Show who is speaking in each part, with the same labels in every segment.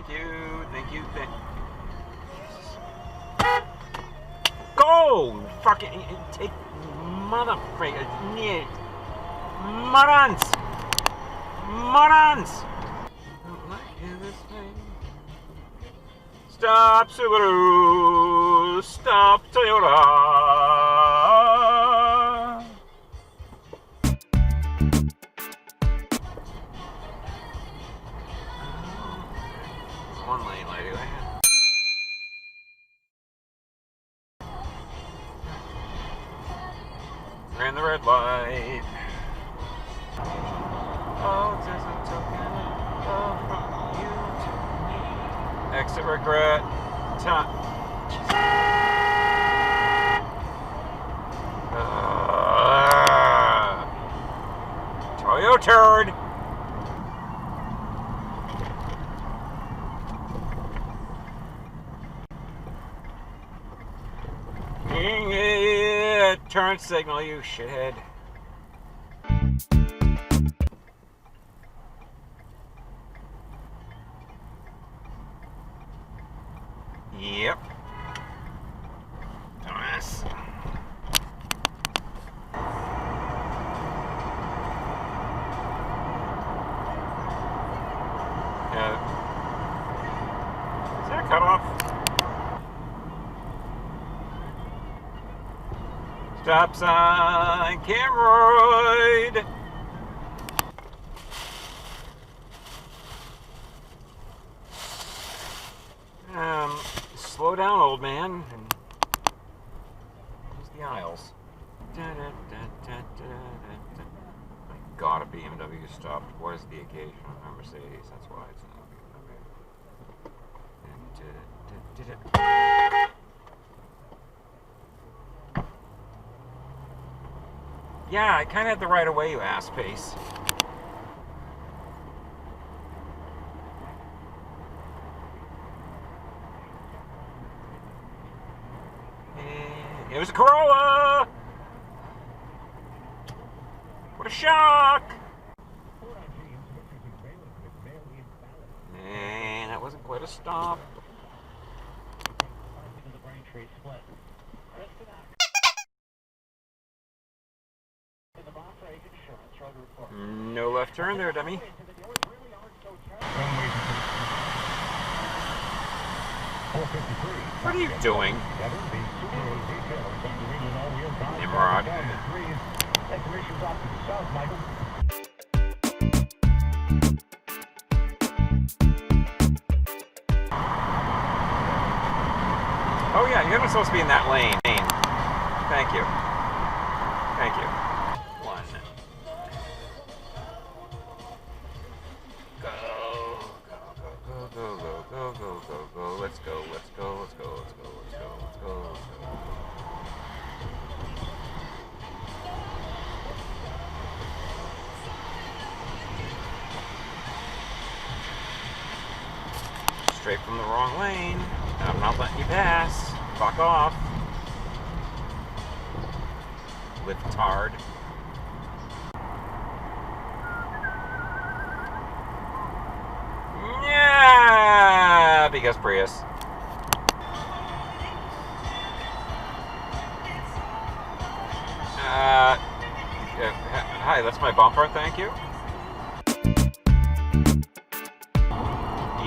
Speaker 1: Thank you. Thank you. Go! Fucking take motherfucker. Morons! Morons! Stop Subaru! Stop Toyota! One lane, lady. Ran the red light. Oh, there's a token of from you to me. Exit regret. Time. Toyo turd. Turn signal, you shithead. Yep. Dumbass. Is that cut off? Stop sign, Camroid. Slow down, old man, and use the aisles. My God, a BMW stopped. What is the occasion? A Mercedes. That's why it's not a BMW. Yeah, I kind of had the right of way, you ass face. It was a Corolla! What a shock! Man, that wasn't quite a stop. No left turn there, dummy. What are you doing? Nimrod. Oh yeah, you're not supposed to be in that lane. Thank you. Thank you. One. Go. Go, go, go, go, go, go, go. Let's go, let's go, let's go, let's go, let's go, let's go, let's go. Straight from the wrong lane. I'm not letting you pass. Fuck off. Liftard. Yeah, because Prius. Hi, that's my bumper, thank you.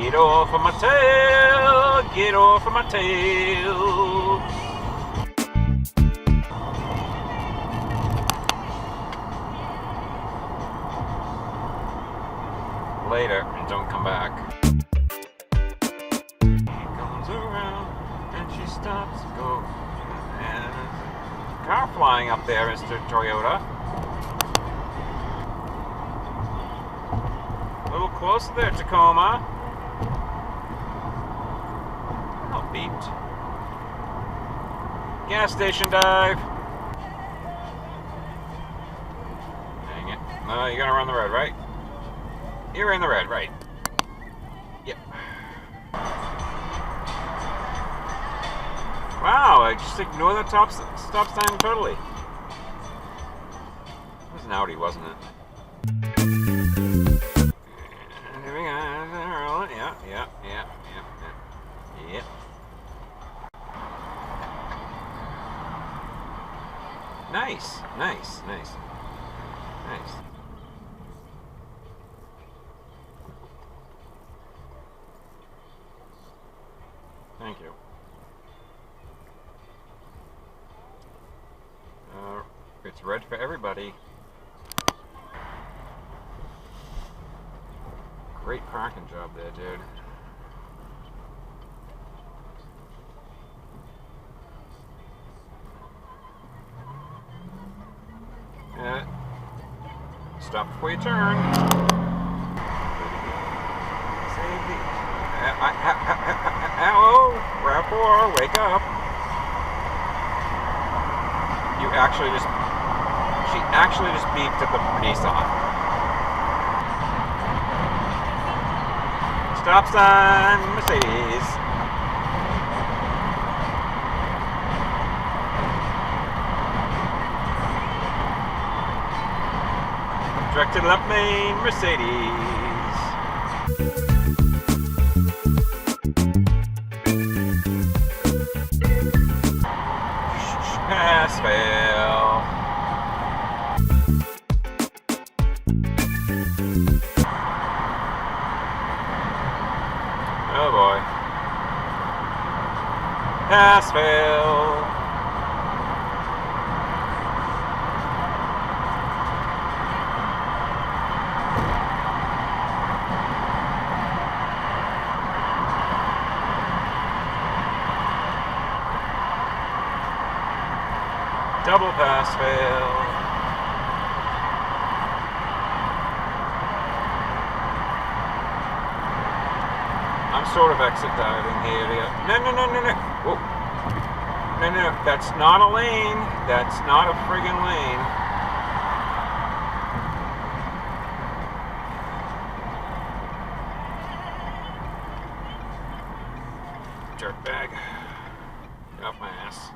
Speaker 1: Get off of my tail, get off of my tail. Later, and don't come back. She comes around, and she stops, goes, and there's a car flying up there, Mr. Toyota. A little closer there, Tacoma. Oh, beeped. Gas station dive. Dang it. No, you're gonna run the road, right? You're in the red, right? Yep. Wow, I just ignored the stop sign totally. It was an Audi, wasn't it? Yeah, Yep. Nice. Thank you. It's red for everybody. Great parking job there, dude. Stop before you turn. Save the... Hello, RAV4, wake up. She actually just beeped at the Nissan. Stop sign, Mercedes. Direct to the left lane, Mercedes. Pass fail. Oh boy. Pass fail. Double pass fail. I'm sort of exit diving here. No. Whoa. No. That's not a lane. That's not a friggin' lane. Dirtbag. Get off my ass.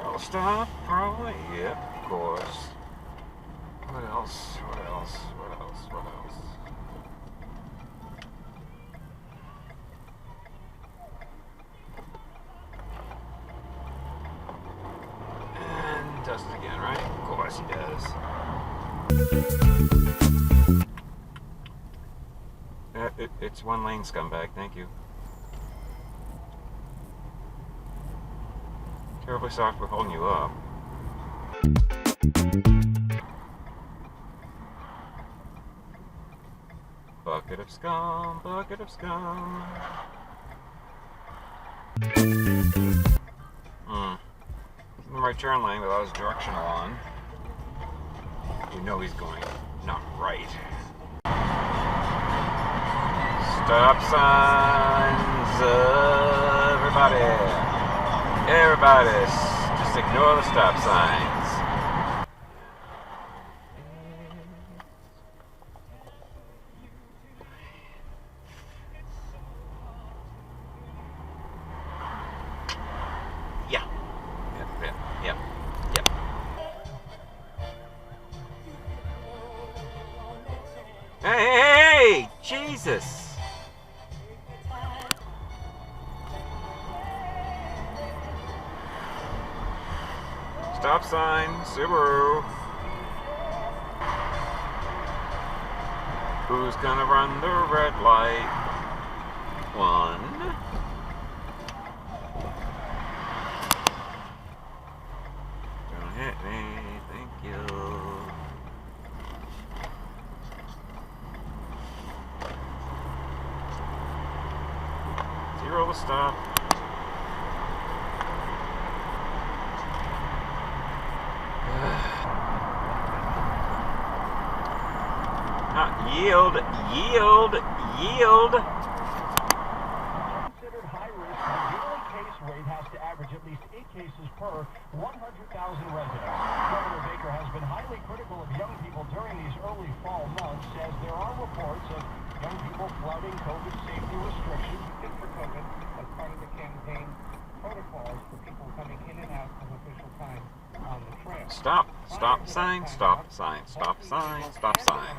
Speaker 1: I'll stop, probably. Yep, of course. What else? And does it again, right? Of course he does. It's one lane, scumbag. Thank you. Terribly soft for holding you up. Bucket of scum. In the right turn lane without his directional on. You know he's going not right. Stop signs, everybody, just ignore the stop signs. Yeah. Hey, Jesus. Stop sign, Subaru. Who's gonna run the red light? One. Don't hit me, thank you. Zero to stop. Yield.
Speaker 2: Considered high risk, the daily case rate has to average at least 8 cases per 100,000 residents. Governor Baker has been highly critical of young people during these early fall months, as there are reports of young people flouting COVID safety restrictions. Fit for COVID as part of the campaign protocols for people
Speaker 1: Stop. Stop sign. Stop sign. Stop sign. Stop sign.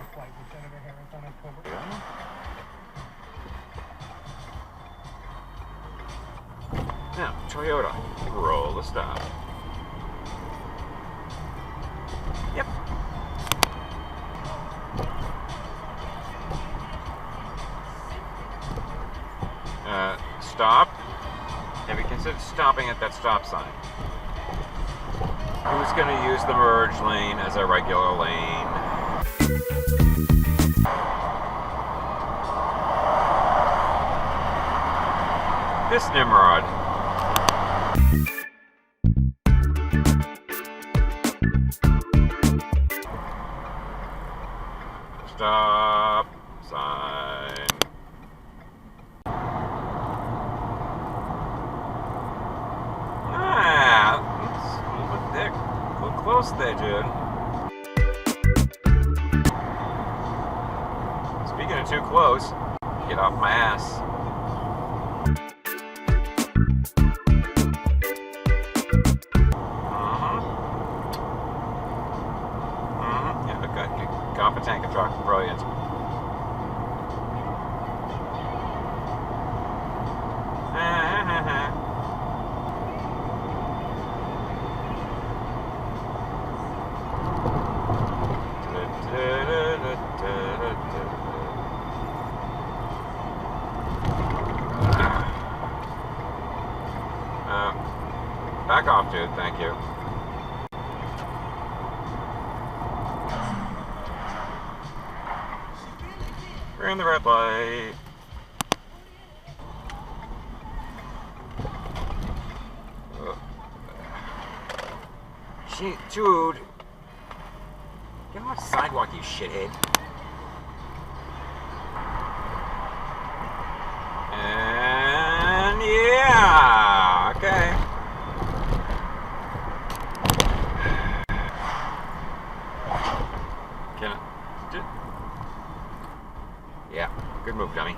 Speaker 1: Now, Toyota, roll the stop. Yep. Stop. Have you considered stopping at that stop sign? Who's going to use the merge lane as a regular lane? This Nimrod. Stop sign. It's a little bit thick. A little close there, dude. Speaking of too close, get off my ass. Yeah, okay. Get off a tanker truck. Brilliant. Back off, dude. Thank you. We're in the red light. Dude. Get off the sidewalk, you shithead. And yeah, okay. Can I? Yeah, good move, dummy.